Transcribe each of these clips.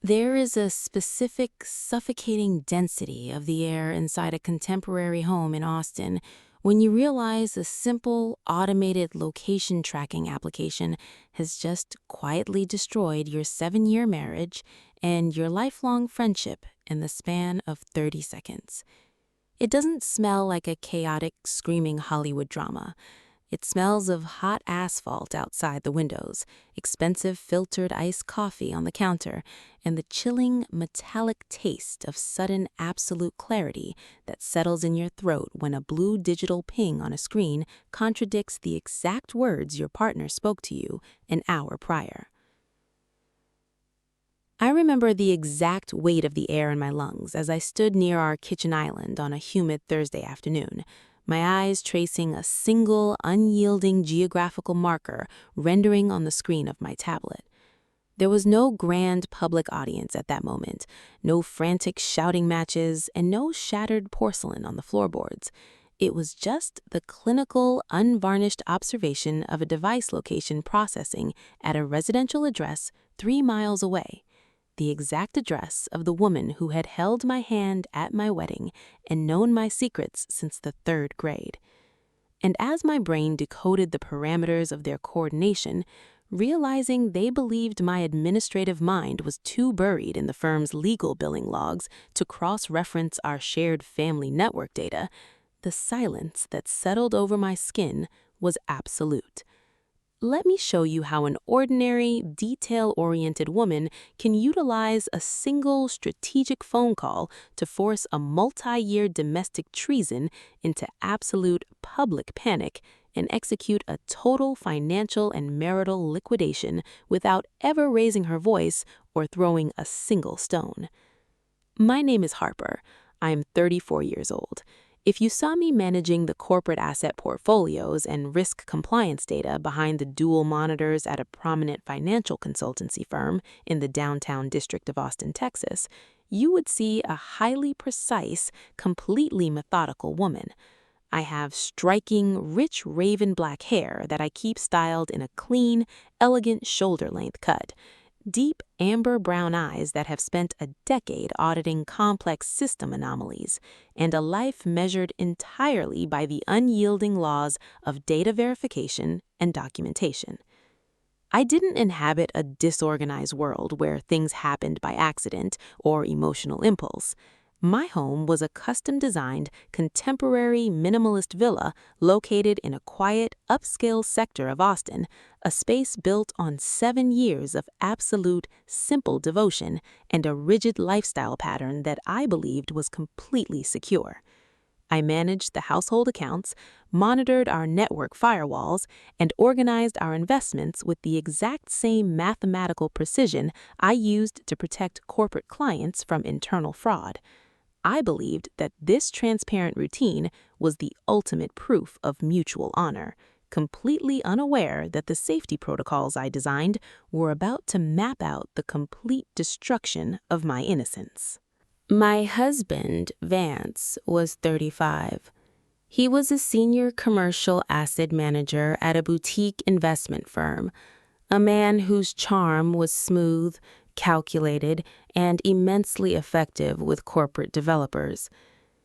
There is a specific suffocating density of the air inside a contemporary home in Austin when you realize a simple automated location tracking application has just quietly destroyed your 7-year marriage and your lifelong friendship in the span of 30 seconds. It doesn't smell like a chaotic, screaming Hollywood drama. It smells of hot asphalt outside the windows, expensive filtered iced coffee on the counter, and the chilling, metallic taste of sudden absolute clarity that settles in your throat when a blue digital ping on a screen contradicts the exact words your partner spoke to you an hour prior. I remember the exact weight of the air in my lungs as I stood near our kitchen island on a humid Thursday afternoon, my eyes tracing a single, unyielding geographical marker rendering on the screen of my tablet. There was no grand public audience at that moment, no frantic shouting matches, and no shattered porcelain on the floorboards. It was just the clinical, unvarnished observation of a device location processing at a residential address 3 miles away. The exact address of the woman who had held my hand at my wedding and known my secrets since the 3rd grade. And as my brain decoded the parameters of their coordination, realizing they believed my administrative mind was too buried in the firm's legal billing logs to cross-reference our shared family network data, the silence that settled over my skin was absolute. Let me show you how an ordinary, detail-oriented woman can utilize a single strategic phone call to force a multi-year domestic treason into absolute public panic and execute a total financial and marital liquidation without ever raising her voice or throwing a single stone. My name is Harper. I'm 34 years old. If you saw me managing the corporate asset portfolios and risk compliance data behind the dual monitors at a prominent financial consultancy firm in the downtown district of Austin, Texas, you would see a highly precise, completely methodical woman. I have striking, rich raven black hair that I keep styled in a clean, elegant shoulder-length cut, deep amber brown eyes that have spent a decade auditing complex system anomalies, and a life measured entirely by the unyielding laws of data verification and documentation. I didn't inhabit a disorganized world where things happened by accident or emotional impulse. My home was a custom-designed, contemporary minimalist villa located in a quiet, upscale sector of Austin, a space built on 7 years of absolute, simple devotion and a rigid lifestyle pattern that I believed was completely secure. I managed the household accounts, monitored our network firewalls, and organized our investments with the exact same mathematical precision I used to protect corporate clients from internal fraud. I believed that this transparent routine was the ultimate proof of mutual honor, completely unaware that the safety protocols I designed were about to map out the complete destruction of my innocence. My husband, Vance, was 35. He was a senior commercial asset manager at a boutique investment firm, a man whose charm was smooth, calculated, and immensely effective with corporate developers.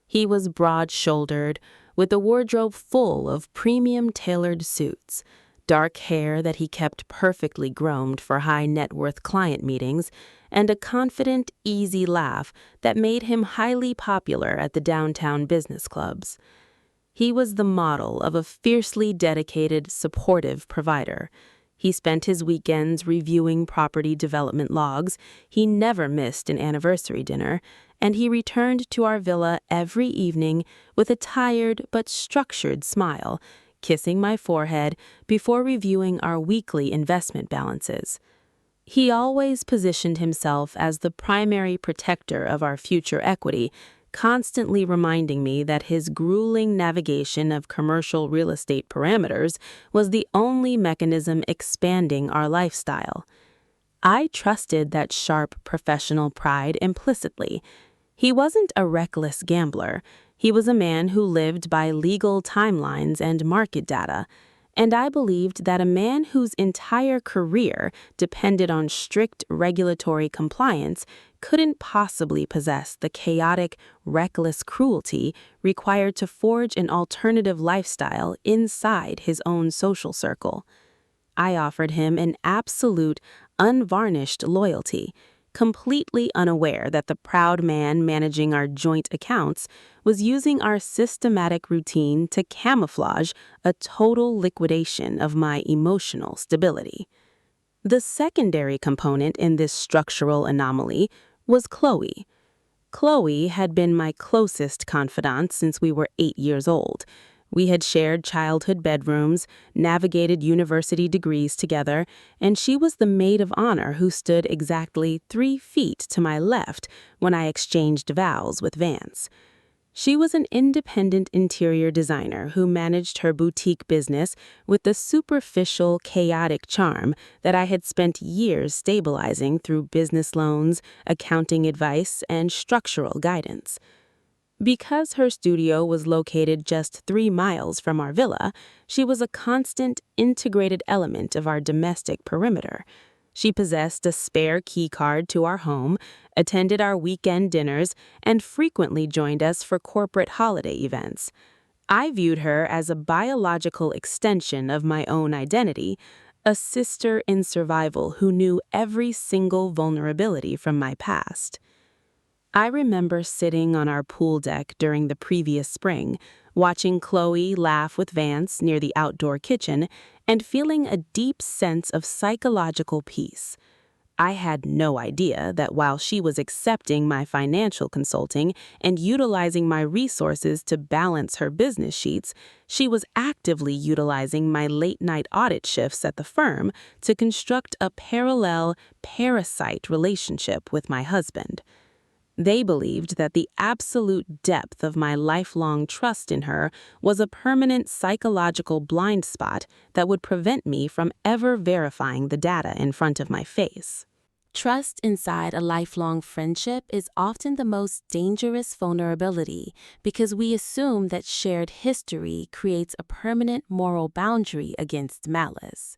He was broad-shouldered, with a wardrobe full of premium tailored suits, dark hair that he kept perfectly groomed for high-net-worth client meetings, and a confident, easy laugh that made him highly popular at the downtown business clubs. He was the model of a fiercely dedicated, supportive provider. He spent his weekends reviewing property development logs, he never missed an anniversary dinner, and he returned to our villa every evening with a tired but structured smile, kissing my forehead before reviewing our weekly investment balances. He always positioned himself as the primary protector of our future equity, constantly reminding me that his grueling navigation of commercial real estate parameters was the only mechanism expanding our lifestyle. I trusted that sharp professional pride implicitly. He wasn't a reckless gambler. He was a man who lived by legal timelines and market data. And I believed that a man whose entire career depended on strict regulatory compliance couldn't possibly possess the chaotic, reckless cruelty required to forge an alternative lifestyle inside his own social circle. I offered him an absolute, unvarnished loyalty, completely unaware that the proud man managing our joint accounts was using our systematic routine to camouflage a total liquidation of my emotional stability. The secondary component in this structural anomaly was Chloe. Chloe had been my closest confidant since we were 8 years old. We had shared childhood bedrooms, navigated university degrees together, and she was the maid of honor who stood exactly 3 feet to my left when I exchanged vows with Vance. She was an independent interior designer who managed her boutique business with the superficial, chaotic charm that I had spent years stabilizing through business loans, accounting advice, and structural guidance. Because her studio was located just 3 miles from our villa, she was a constant, integrated element of our domestic perimeter. She possessed a spare key card to our home, attended our weekend dinners, and frequently joined us for corporate holiday events. I viewed her as a biological extension of my own identity, a sister in survival who knew every single vulnerability from my past. I remember sitting on our pool deck during the previous spring, watching Chloe laugh with Vance near the outdoor kitchen, and feeling a deep sense of psychological peace. I had no idea that while she was accepting my financial consulting and utilizing my resources to balance her business sheets, she was actively utilizing my late-night audit shifts at the firm to construct a parallel, parasite relationship with my husband. They believed that the absolute depth of my lifelong trust in her was a permanent psychological blind spot that would prevent me from ever verifying the data in front of my face. Trust inside a lifelong friendship is often the most dangerous vulnerability because we assume that shared history creates a permanent moral boundary against malice.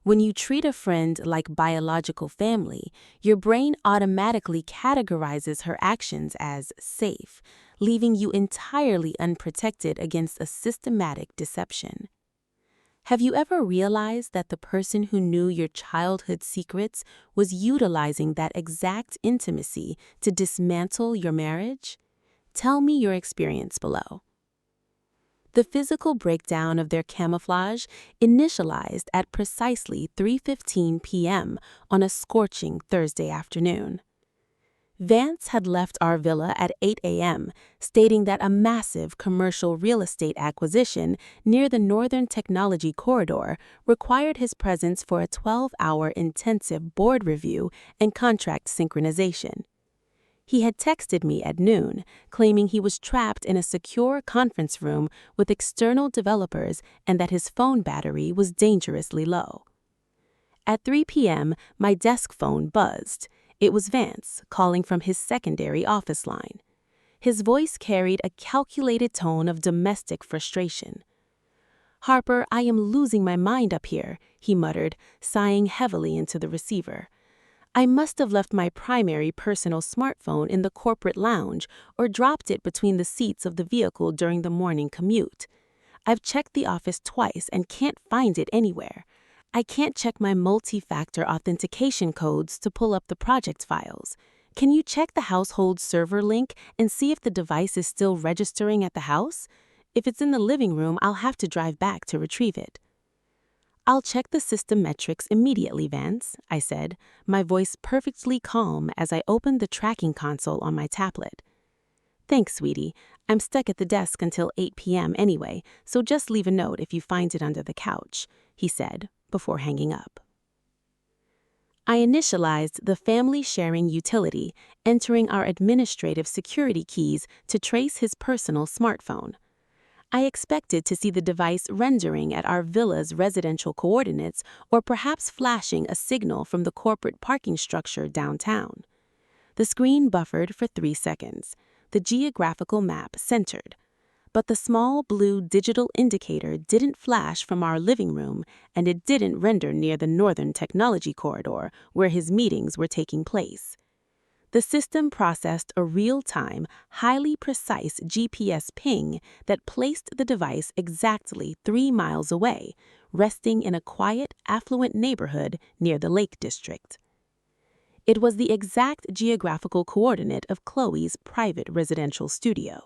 When you treat a friend like biological family, your brain automatically categorizes her actions as safe, leaving you entirely unprotected against a systematic deception. Have you ever realized that the person who knew your childhood secrets was utilizing that exact intimacy to dismantle your marriage? Tell me your experience below. The physical breakdown of their camouflage initialized at precisely 3:15 p.m. on a scorching Thursday afternoon. Vance had left our villa at 8 a.m., stating that a massive commercial real estate acquisition near the Northern Technology Corridor required his presence for a 12-hour intensive board review and contract synchronization. He had texted me at noon, claiming he was trapped in a secure conference room with external developers and that his phone battery was dangerously low. At 3 p.m., my desk phone buzzed. It was Vance, calling from his secondary office line. His voice carried a calculated tone of domestic frustration. "Harper, I am losing my mind up here," he muttered, sighing heavily into the receiver. "I must have left my primary personal smartphone in the corporate lounge or dropped it between the seats of the vehicle during the morning commute. I've checked the office twice and can't find it anywhere. I can't check my multi-factor authentication codes to pull up the project files. Can you check the household server link and see if the device is still registering at the house? If it's in the living room, I'll have to drive back to retrieve it." "I'll check the system metrics immediately, Vance," I said, my voice perfectly calm as I opened the tracking console on my tablet. "Thanks, sweetie. I'm stuck at the desk until 8 p.m. anyway, so just leave a note if you find it under the couch," he said, before hanging up. I initialized the family sharing utility, entering our administrative security keys to trace his personal smartphone. I expected to see the device rendering at our villa's residential coordinates or perhaps flashing a signal from the corporate parking structure downtown. The screen buffered for 3 seconds. The geographical map centered. But the small blue digital indicator didn't flash from our living room, and it didn't render near the Northern Technology Corridor where his meetings were taking place. The system processed a real-time, highly precise GPS ping that placed the device exactly 3 miles away, resting in a quiet, affluent neighborhood near the Lake District. It was the exact geographical coordinate of Chloe's private residential studio.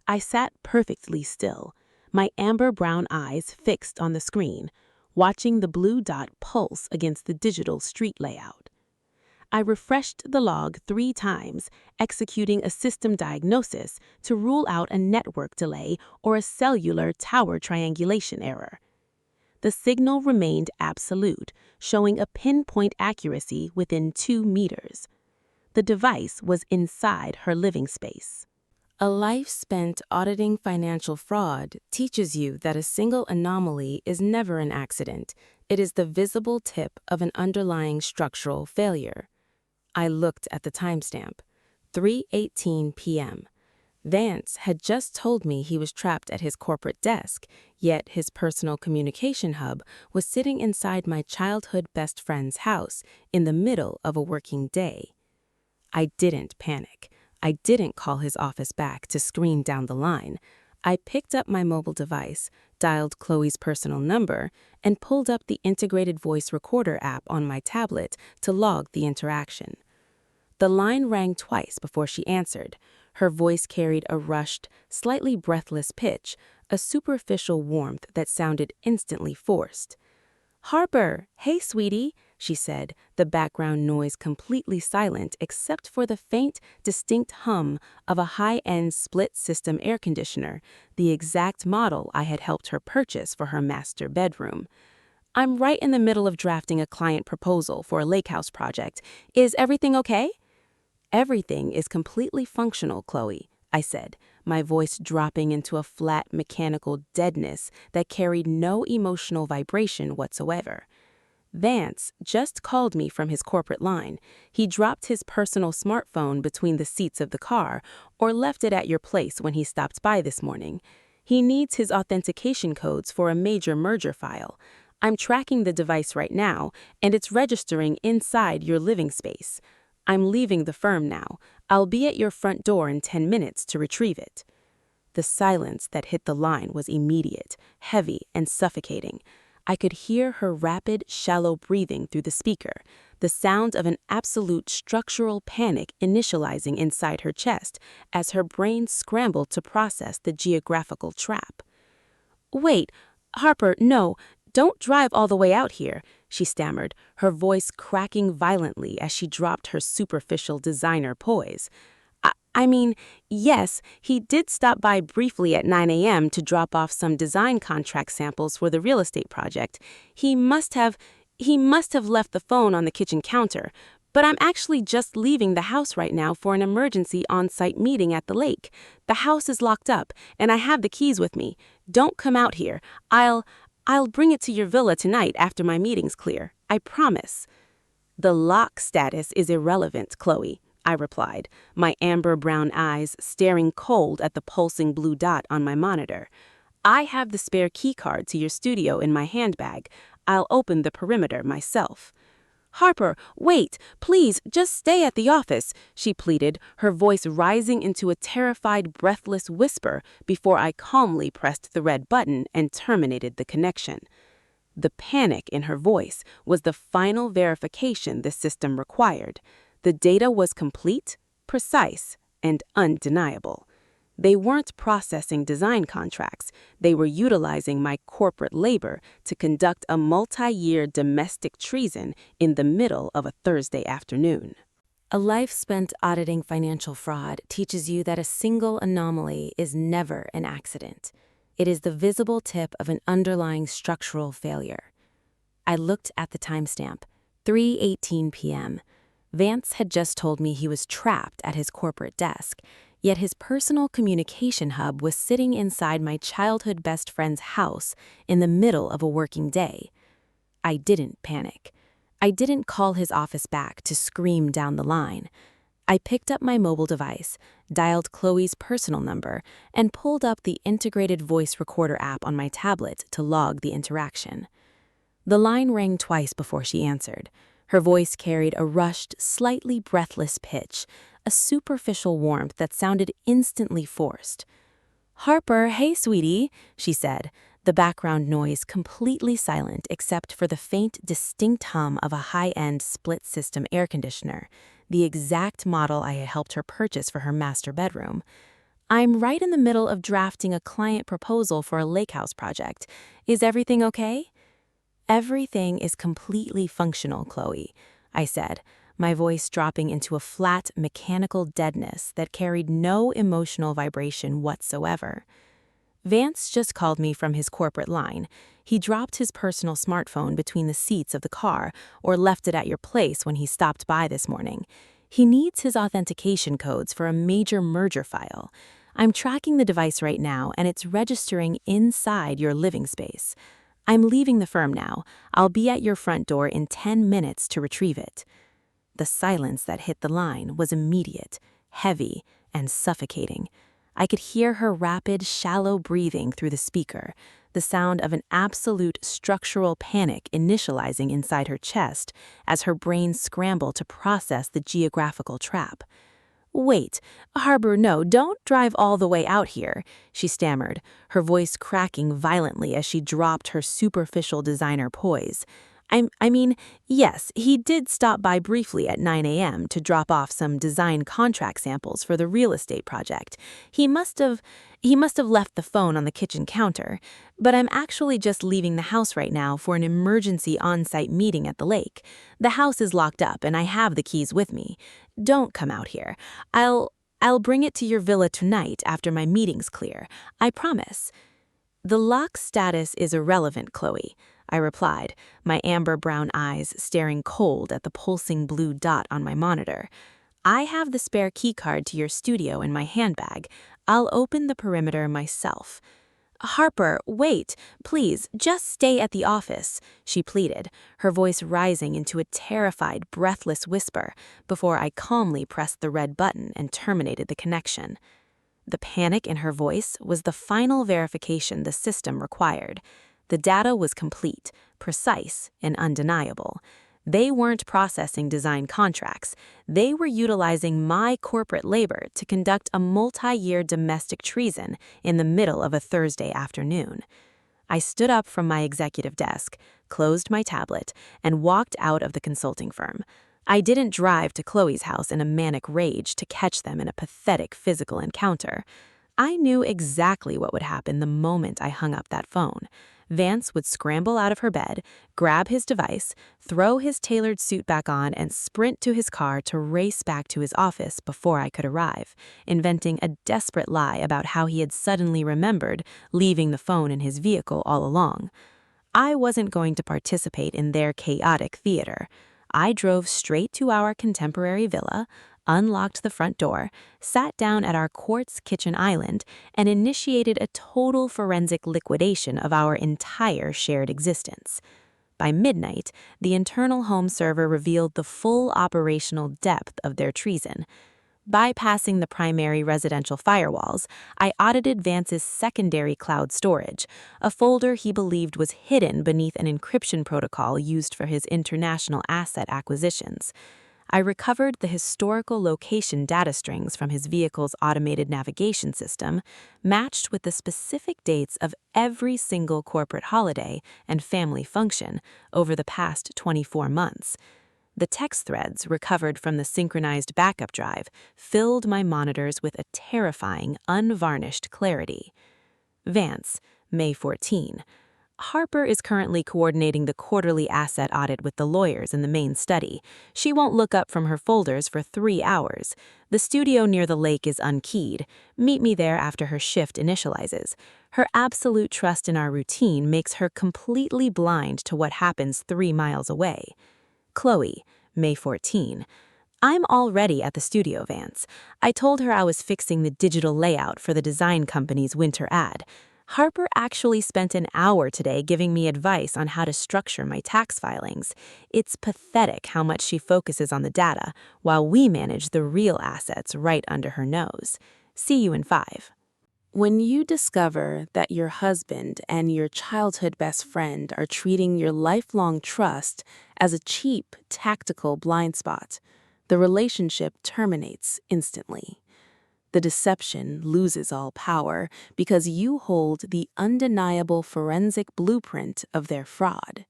I sat perfectly still, my amber-brown eyes fixed on the screen, watching the blue dot pulse against the digital street layout. I refreshed the log 3 times, executing a system diagnosis to rule out a network delay or a cellular tower triangulation error. The signal remained absolute, showing a pinpoint accuracy within 2 meters. The device was inside her living space. A life spent auditing financial fraud teaches you that a single anomaly is never an accident. It is the visible tip of an underlying structural failure. I looked at the timestamp, 3:18 p.m. Vance had just told me he was trapped at his corporate desk, yet his personal communication hub was sitting inside my childhood best friend's house in the middle of a working day. I didn't panic. I didn't call his office back to scream down the line. I picked up my mobile device, dialed Chloe's personal number, and pulled up the integrated voice recorder app on my tablet to log the interaction. The line rang twice before she answered. Her voice carried a rushed, slightly breathless pitch, a superficial warmth that sounded instantly forced. "Harper, hey, sweetie," she said, the background noise completely silent except for the faint, distinct hum of a high-end split-system air conditioner, the exact model I had helped her purchase for her master bedroom. "I'm right in the middle of drafting a client proposal for a lake house project. Is everything okay?" "Everything is completely functional, Chloe," I said, my voice dropping into a flat, mechanical deadness that carried no emotional vibration whatsoever. "Vance just called me from his corporate line. He dropped his personal smartphone between the seats of the car or left it at your place when he stopped by this morning. He needs his authentication codes for a major merger file. I'm tracking the device right now, and it's registering inside your living space. I'm leaving the firm now. I'll be at your front door in 10 minutes to retrieve it." The silence that hit the line was immediate, heavy, and suffocating. I could hear her rapid, shallow breathing through the speaker, the sound of an absolute structural panic initializing inside her chest as her brain scrambled to process the geographical trap. "Wait, Harper, no, don't drive all the way out here," she stammered, her voice cracking violently as she dropped her superficial designer poise. I mean, yes, he did stop by briefly at 9 a.m. to drop off some design contract samples for the real estate project. He must have left the phone on the kitchen counter, but I'm actually just leaving the house right now for an emergency on-site meeting at the lake. The house is locked up, and I have the keys with me. Don't come out here. I'll bring it to your villa tonight after my meeting's clear. I promise." "The lock status is irrelevant, Chloe," I replied, my amber-brown eyes staring cold at the pulsing blue dot on my monitor. "I have the spare key card to your studio in my handbag. I'll open the perimeter myself." "Harper, wait, please, just stay at the office," she pleaded, her voice rising into a terrified, breathless whisper before I calmly pressed the red button and terminated the connection. The panic in her voice was the final verification the system required. The data was complete, precise, and undeniable. They weren't processing design contracts. They were utilizing my corporate labor to conduct a multi-year domestic treason in the middle of a Thursday afternoon. A life spent auditing financial fraud teaches you that a single anomaly is never an accident. It is the visible tip of an underlying structural failure. I looked at the timestamp, 3:18 p.m. Vance had just told me he was trapped at his corporate desk, yet his personal communication hub was sitting inside my childhood best friend's house in the middle of a working day. I didn't panic. I didn't call his office back to scream down the line. I picked up my mobile device, dialed Chloe's personal number, and pulled up the integrated voice recorder app on my tablet to log the interaction. The line rang twice before she answered. Her voice carried a rushed, slightly breathless pitch, a superficial warmth that sounded instantly forced. "Harper, hey, sweetie," she said, the background noise completely silent except for the faint, distinct hum of a high-end split-system air conditioner, the exact model I had helped her purchase for her master bedroom. "I'm right in the middle of drafting a client proposal for a lake house project. Is everything okay?" "Everything is completely functional, Chloe," I said, my voice dropping into a flat, mechanical deadness that carried no emotional vibration whatsoever. Vance just called me from his corporate line. He dropped his personal smartphone between the seats of the car or left it at your place when he stopped by this morning. He needs his authentication codes for a major merger file. I'm tracking the device right now, and it's registering inside your living space. I'm leaving the firm now. I'll be at your front door in 10 minutes to retrieve it." The silence that hit the line was immediate, heavy, and suffocating. I could hear her rapid, shallow breathing through the speaker, the sound of an absolute structural panic initializing inside her chest as her brain scrambled to process the geographical trap. "Wait, Harper, no, don't drive all the way out here," she stammered, her voice cracking violently as she dropped her superficial designer poise. I mean, yes, he did stop by briefly at 9 a.m. to drop off some design contract samples for the real estate project. He must have left the phone on the kitchen counter, but I'm actually just leaving the house right now for an emergency on-site meeting at the lake. The house is locked up and I have the keys with me. Don't come out here. I'll bring it to your villa tonight after my meeting's clear. I promise." "The lock status is irrelevant, Chloe," I replied, my amber-brown eyes staring cold at the pulsing blue dot on my monitor. "I have the spare keycard to your studio in my handbag. I'll open the perimeter myself." "Harper, wait, please, just stay at the office," she pleaded, her voice rising into a terrified, breathless whisper before I calmly pressed the red button and terminated the connection. The panic in her voice was the final verification the system required. The data was complete, precise, and undeniable. They weren't processing design contracts. They were utilizing my corporate labor to conduct a multi-year domestic treason in the middle of a Thursday afternoon. I stood up from my executive desk, closed my tablet, and walked out of the consulting firm. I didn't drive to Chloe's house in a manic rage to catch them in a pathetic physical encounter. I knew exactly what would happen the moment I hung up that phone. Vance would scramble out of her bed, grab his device, throw his tailored suit back on, and sprint to his car to race back to his office before I could arrive, inventing a desperate lie about how he had suddenly remembered leaving the phone in his vehicle all along. I wasn't going to participate in their chaotic theater. I drove straight to our contemporary villa, unlocked the front door, sat down at our quartz kitchen island, and initiated a total forensic liquidation of our entire shared existence. By midnight, the internal home server revealed the full operational depth of their treason. Bypassing the primary residential firewalls, I audited Vance's secondary cloud storage, a folder he believed was hidden beneath an encryption protocol used for his international asset acquisitions. I recovered the historical location data strings from his vehicle's automated navigation system, matched with the specific dates of every single corporate holiday and family function over the past 24 months. The text threads recovered from the synchronized backup drive filled my monitors with a terrifying, unvarnished clarity. Vance, May 14. Harper is currently coordinating the quarterly asset audit with the lawyers in the main study. She won't look up from her folders for 3 hours. The studio near the lake is unkeyed. Meet me there after her shift initializes. Her absolute trust in our routine makes her completely blind to what happens 3 miles away. Chloe, May 14. I'm already at the studio, Vance. I told her I was fixing the digital layout for the design company's winter ad. Harper actually spent an hour today giving me advice on how to structure my tax filings. It's pathetic how much she focuses on the data while we manage the real assets right under her nose. See you in 5. When you discover that your husband and your childhood best friend are treating your lifelong trust as a cheap, tactical blind spot, the relationship terminates instantly. The deception loses all power because you hold the undeniable forensic blueprint of their fraud.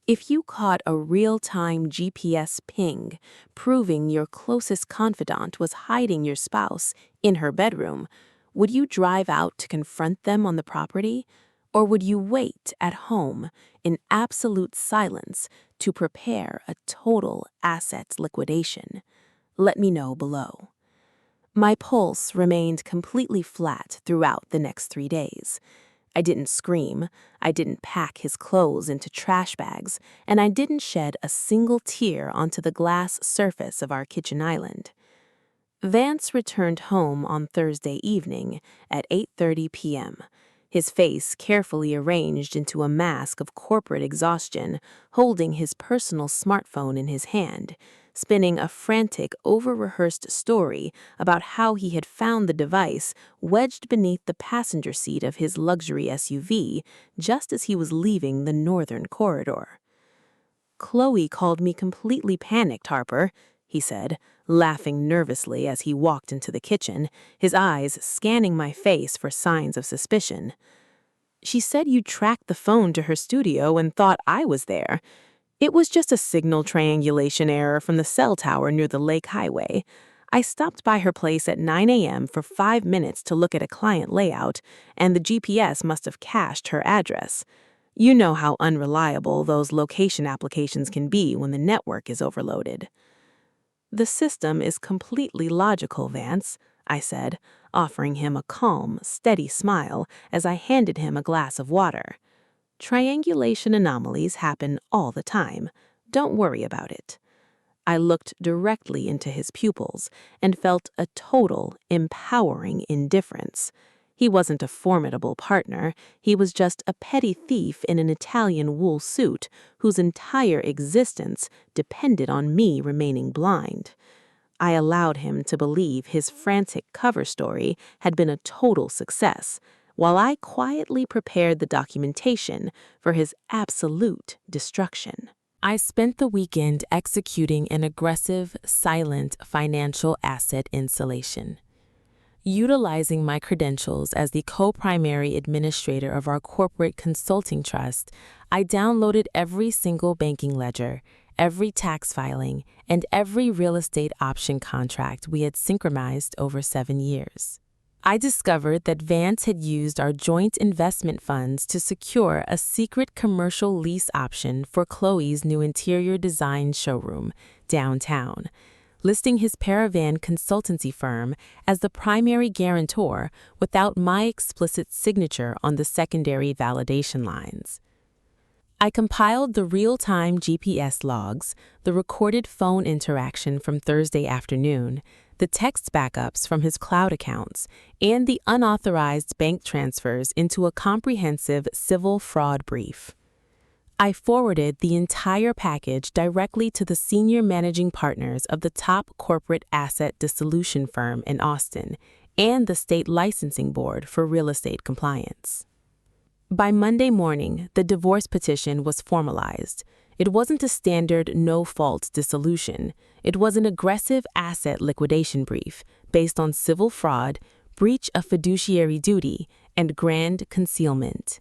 If you caught a real-time GPS ping proving your closest confidant was hiding your spouse in her bedroom, would you drive out to confront them on the property? Or would you wait at home in absolute silence to prepare a total assets liquidation? Let me know below. My pulse remained completely flat throughout the next 3 days. I didn't scream, I didn't pack his clothes into trash bags, and I didn't shed a single tear onto the glass surface of our kitchen island. Vance returned home on Thursday evening at 8:30 p.m., his face carefully arranged into a mask of corporate exhaustion, holding his personal smartphone in his hand, spinning a frantic, over-rehearsed story about how he had found the device wedged beneath the passenger seat of his luxury SUV just as he was leaving the northern corridor. "Chloe called me completely panicked, Harper," he said, laughing nervously as he walked into the kitchen, his eyes scanning my face for signs of suspicion. "She said you tracked the phone to her studio and thought I was there. It was just a signal triangulation error from the cell tower near the Lake Highway. I stopped by her place at 9 a.m. for 5 minutes to look at a client layout, and the GPS must have cached her address. You know how unreliable those location applications can be when the network is overloaded." "The system is completely logical, Vance," I said, offering him a calm, steady smile as I handed him a glass of water. "Triangulation anomalies happen all the time. Don't worry about it." I looked directly into his pupils and felt a total, empowering indifference. He wasn't a formidable partner, he was just a petty thief in an Italian wool suit whose entire existence depended on me remaining blind. I allowed him to believe his frantic cover story had been a total success, while I quietly prepared the documentation for his absolute destruction. I spent the weekend executing an aggressive, silent financial asset installation. Utilizing my credentials as the co-primary administrator of our corporate consulting trust, I downloaded every single banking ledger, every tax filing, and every real estate option contract we had synchronized over 7 years. I discovered that Vance had used our joint investment funds to secure a secret commercial lease option for Chloe's new interior design showroom downtown, listing his Paravan consultancy firm as the primary guarantor without my explicit signature on the secondary validation lines. I compiled the real-time GPS logs, the recorded phone interaction from Thursday afternoon, the text backups from his cloud accounts, and the unauthorized bank transfers into a comprehensive civil fraud brief. I forwarded the entire package directly to the senior managing partners of the top corporate asset dissolution firm in Austin and the state licensing board for real estate compliance. By Monday morning, the divorce petition was formalized. It wasn't a standard no-fault dissolution. It was an aggressive asset liquidation brief based on civil fraud, breach of fiduciary duty, and grand concealment.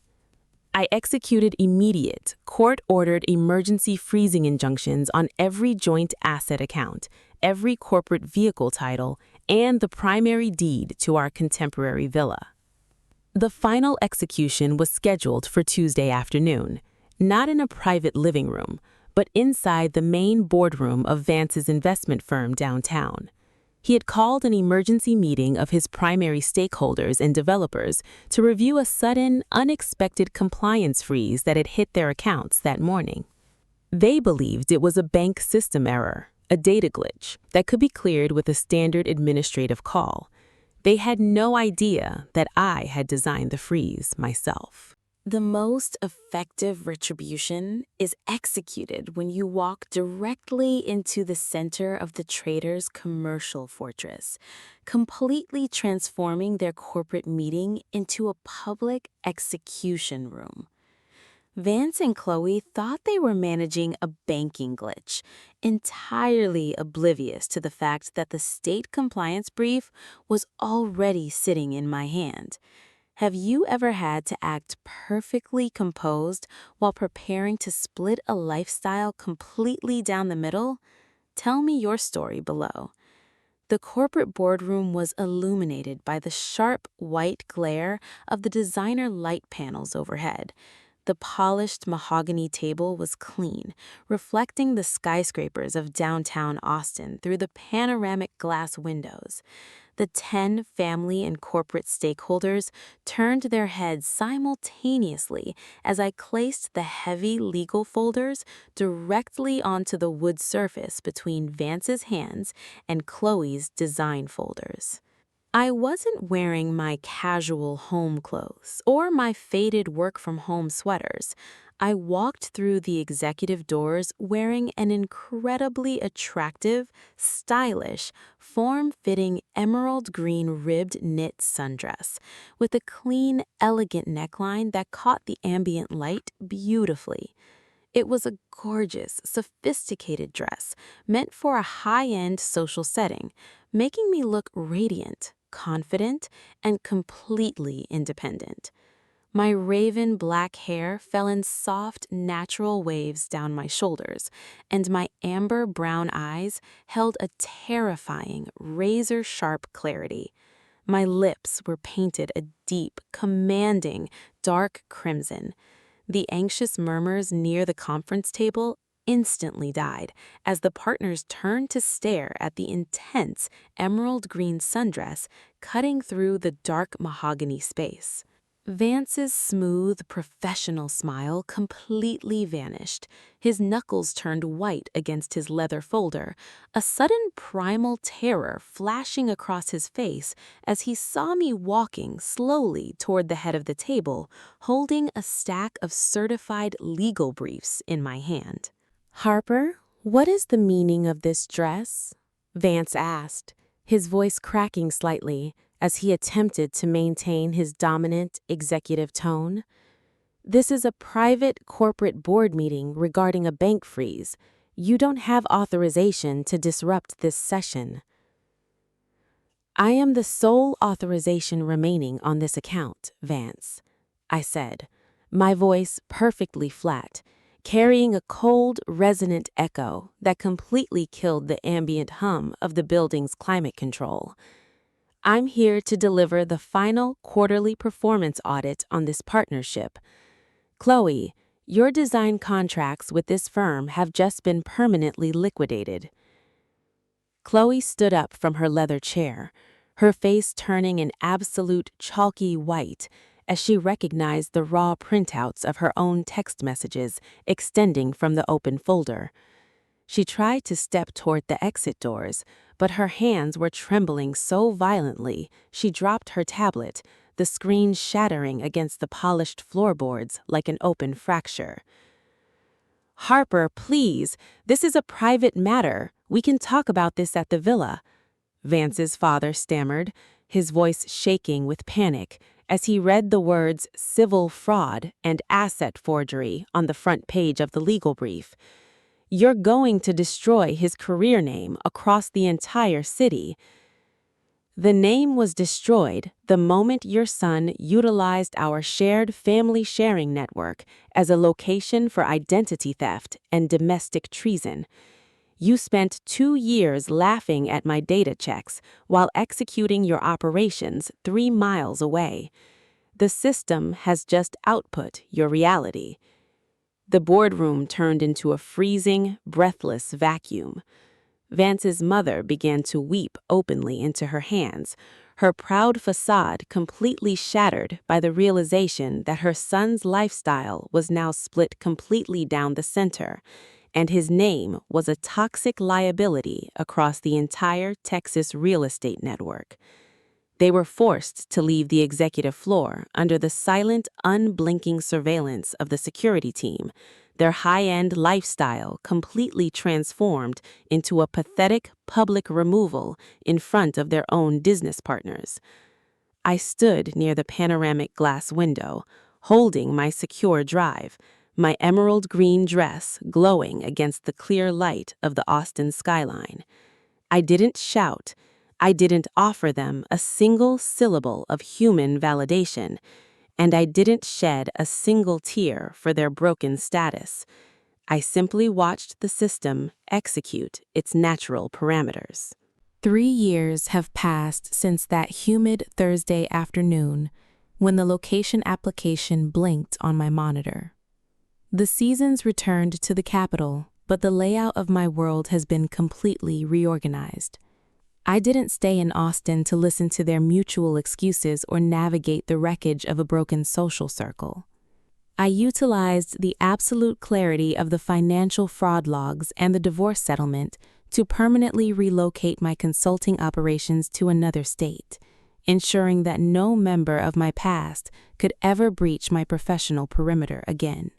I executed immediate, court-ordered emergency freezing injunctions on every joint asset account, every corporate vehicle title, and the primary deed to our contemporary villa. The final execution was scheduled for Tuesday afternoon, not in a private living room, but inside the main boardroom of Vance's investment firm downtown. He had called an emergency meeting of his primary stakeholders and developers to review a sudden, unexpected compliance freeze that had hit their accounts that morning. They believed it was a bank system error, a data glitch that could be cleared with a standard administrative call. They had no idea that I had designed the freeze myself. The most effective retribution is executed when you walk directly into the center of the trader's commercial fortress, completely transforming their corporate meeting into a public execution room. Vance and Chloe thought they were managing a banking glitch, entirely oblivious to the fact that the state compliance brief was already sitting in my hand. Have you ever had to act perfectly composed while preparing to split a lifestyle completely down the middle? Tell me your story below. The corporate boardroom was illuminated by the sharp white glare of the designer light panels overhead. The polished mahogany table was clean, reflecting the skyscrapers of downtown Austin through the panoramic glass windows. The 10 family and corporate stakeholders turned their heads simultaneously as I placed the heavy legal folders directly onto the wood surface between Vance's hands and Chloe's design folders. I wasn't wearing my casual home clothes or my faded work-from-home sweaters. I walked through the executive doors wearing an incredibly attractive, stylish, form-fitting emerald green ribbed knit sundress with a clean, elegant neckline that caught the ambient light beautifully. It was a gorgeous, sophisticated dress meant for a high-end social setting, making me look radiant, confident, and completely independent. My raven black hair fell in soft, natural waves down my shoulders, and my amber brown eyes held a terrifying, razor-sharp clarity. My lips were painted a deep, commanding, dark crimson. The anxious murmurs near the conference table instantly died as the partners turned to stare at the intense emerald green sundress cutting through the dark mahogany space. Vance's smooth, professional smile completely vanished. His knuckles turned white against his leather folder, a sudden primal terror flashing across his face as he saw me walking slowly toward the head of the table, holding a stack of certified legal briefs in my hand. "Harper, what is the meaning of this dress?" Vance asked, his voice cracking slightly as he attempted to maintain his dominant executive tone. "This is a private corporate board meeting regarding a bank freeze. You don't have authorization to disrupt this session." "I am the sole authorization remaining on this account, Vance," I said, my voice perfectly flat, carrying a cold, resonant echo that completely killed the ambient hum of the building's climate control. "I'm here to deliver the final quarterly performance audit on this partnership. Chloe, your design contracts with this firm have just been permanently liquidated." Chloe stood up from her leather chair, her face turning an absolute chalky white as she recognized the raw printouts of her own text messages extending from the open folder. She tried to step toward the exit doors, but her hands were trembling so violently she dropped her tablet, the screen shattering against the polished floorboards like an open fracture. "Harper, please, this is a private matter. We can talk about this at the villa," Vance's father stammered, his voice shaking with panic as he read the words civil fraud and asset forgery on the front page of the legal brief. "You're going to destroy his career name across the entire city." "The name was destroyed the moment your son utilized our shared family sharing network as a location for identity theft and domestic treason. You spent 2 years laughing at my data checks while executing your operations 3 miles away. The system has just output your reality." The boardroom turned into a freezing, breathless vacuum. Vance's mother began to weep openly into her hands, her proud facade completely shattered by the realization that her son's lifestyle was now split completely down the center, and his name was a toxic liability across the entire Texas real estate network. They were forced to leave the executive floor under the silent, unblinking surveillance of the security team, their high-end lifestyle completely transformed into a pathetic public removal in front of their own business partners. I stood near the panoramic glass window, holding my secure drive, my emerald green dress glowing against the clear light of the Austin skyline. I didn't shout. I didn't offer them a single syllable of human validation, and I didn't shed a single tear for their broken status. I simply watched the system execute its natural parameters. 3 years have passed since that humid Thursday afternoon when the location application blinked on my monitor. The seasons returned to the capital, but the layout of my world has been completely reorganized. I didn't stay in Austin to listen to their mutual excuses or navigate the wreckage of a broken social circle. I utilized the absolute clarity of the financial fraud logs and the divorce settlement to permanently relocate my consulting operations to another state, ensuring that no member of my past could ever breach my professional perimeter again.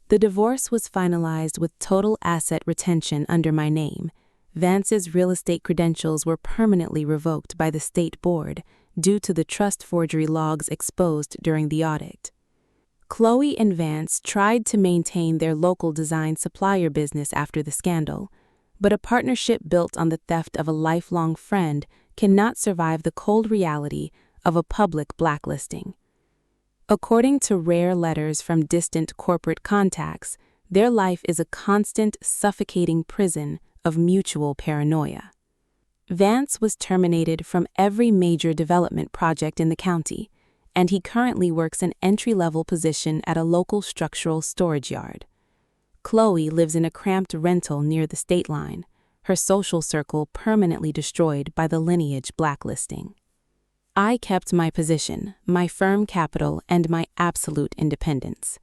The divorce was finalized with total asset retention under my name. Vance's real estate credentials were permanently revoked by the state board due to the trust forgery logs exposed during the audit. Chloe and Vance tried to maintain their local design supplier business after the scandal, but a partnership built on the theft of a lifelong friend cannot survive the cold reality of a public blacklisting. According to rare letters from distant corporate contacts, their life is a constant, suffocating prison of mutual paranoia. Vance was terminated from every major development project in the county, and he currently works an entry-level position at a local structural storage yard. Chloe lives in a cramped rental near the state line, her social circle permanently destroyed by the lineage blacklisting. I kept my position, my firm capital, and my absolute independence.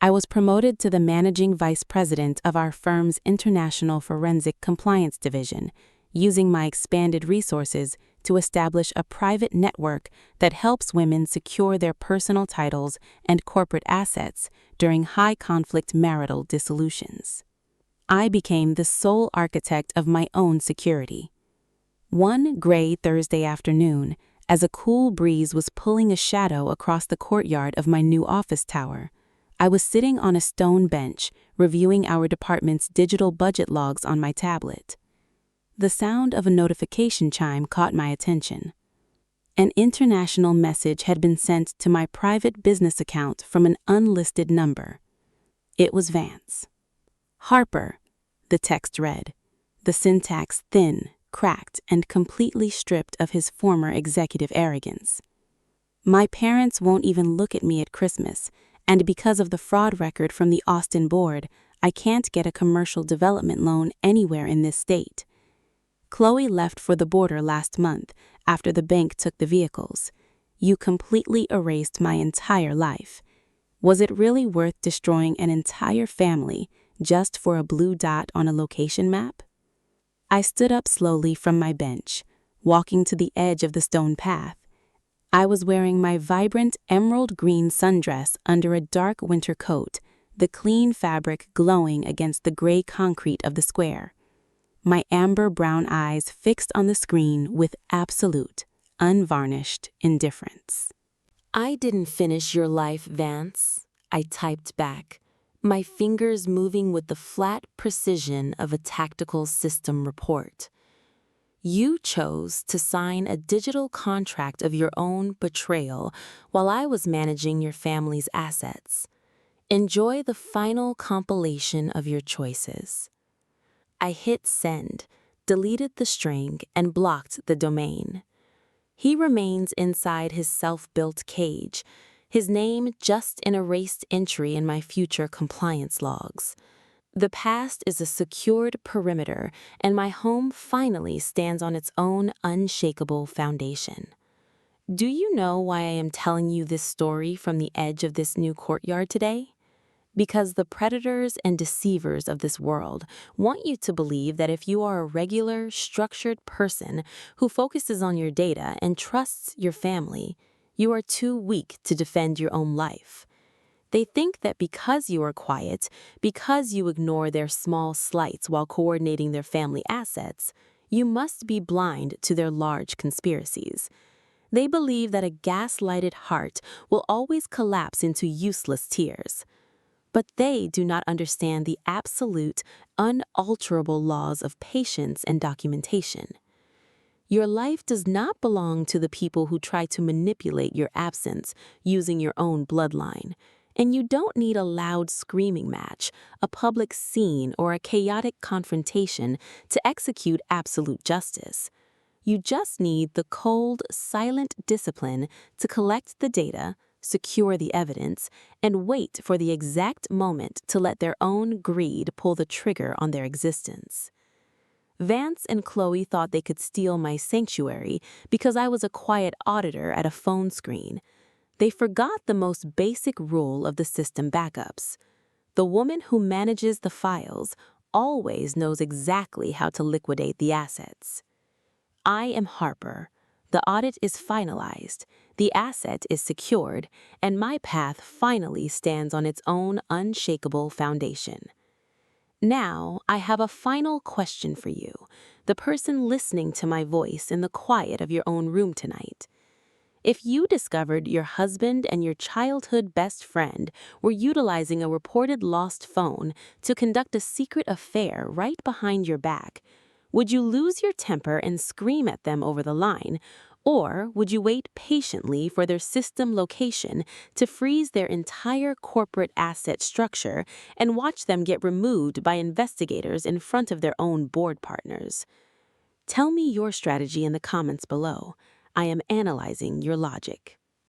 I was promoted to the managing vice president of our firm's International Forensic Compliance Division, using my expanded resources to establish a private network that helps women secure their personal titles and corporate assets during high-conflict marital dissolutions. I became the sole architect of my own security. One gray Thursday afternoon, as a cool breeze was pulling a shadow across the courtyard of my new office tower, I was sitting on a stone bench reviewing our department's digital budget logs on my tablet. The sound of a notification chime caught my attention. An international message had been sent to my private business account from an unlisted number. It was Vance. "Harper," the text read, the syntax thin, cracked, and completely stripped of his former executive arrogance. "My parents won't even look at me at Christmas, and because of the fraud record from the Austin board, I can't get a commercial development loan anywhere in this state. Chloe left for the border last month after the bank took the vehicles. You completely erased my entire life. Was it really worth destroying an entire family just for a blue dot on a location map?" I stood up slowly from my bench, walking to the edge of the stone path. I was wearing my vibrant emerald green sundress under a dark winter coat, the clean fabric glowing against the gray concrete of the square. My amber brown eyes fixed on the screen with absolute, unvarnished indifference. "I didn't finish your life, Vance," I typed back, my fingers moving with the flat precision of a tactical system report. "You chose to sign a digital contract of your own betrayal while I was managing your family's assets. Enjoy the final compilation of your choices." I hit send, deleted the string, and blocked the domain. He remains inside his self-built cage, his name just an erased entry in my future compliance logs. The past is a secured perimeter, and my home finally stands on its own unshakable foundation. Do you know why I am telling you this story from the edge of this new courtyard today? Because the predators and deceivers of this world want you to believe that if you are a regular, structured person who focuses on your data and trusts your family, you are too weak to defend your own life. They think that because you are quiet, because you ignore their small slights while coordinating their family assets, you must be blind to their large conspiracies. They believe that a gaslighted heart will always collapse into useless tears. But they do not understand the absolute, unalterable laws of patience and documentation. Your life does not belong to the people who try to manipulate your absence using your own bloodline. And you don't need a loud screaming match, a public scene, or a chaotic confrontation to execute absolute justice. You just need the cold, silent discipline to collect the data, secure the evidence, and wait for the exact moment to let their own greed pull the trigger on their existence. Vance and Chloe thought they could steal my sanctuary because I was a quiet auditor at a phone screen. They forgot the most basic rule of the system backups. The woman who manages the files always knows exactly how to liquidate the assets. I am Harper. The audit is finalized, the asset is secured, and my path finally stands on its own unshakable foundation. Now, I have a final question for you, the person listening to my voice in the quiet of your own room tonight. If you discovered your husband and your childhood best friend were utilizing a reported lost phone to conduct a secret affair right behind your back, would you lose your temper and scream at them over the line, or would you wait patiently for their system location to freeze their entire corporate asset structure and watch them get removed by investigators in front of their own board partners? Tell me your strategy in the comments below. I am analyzing your logic.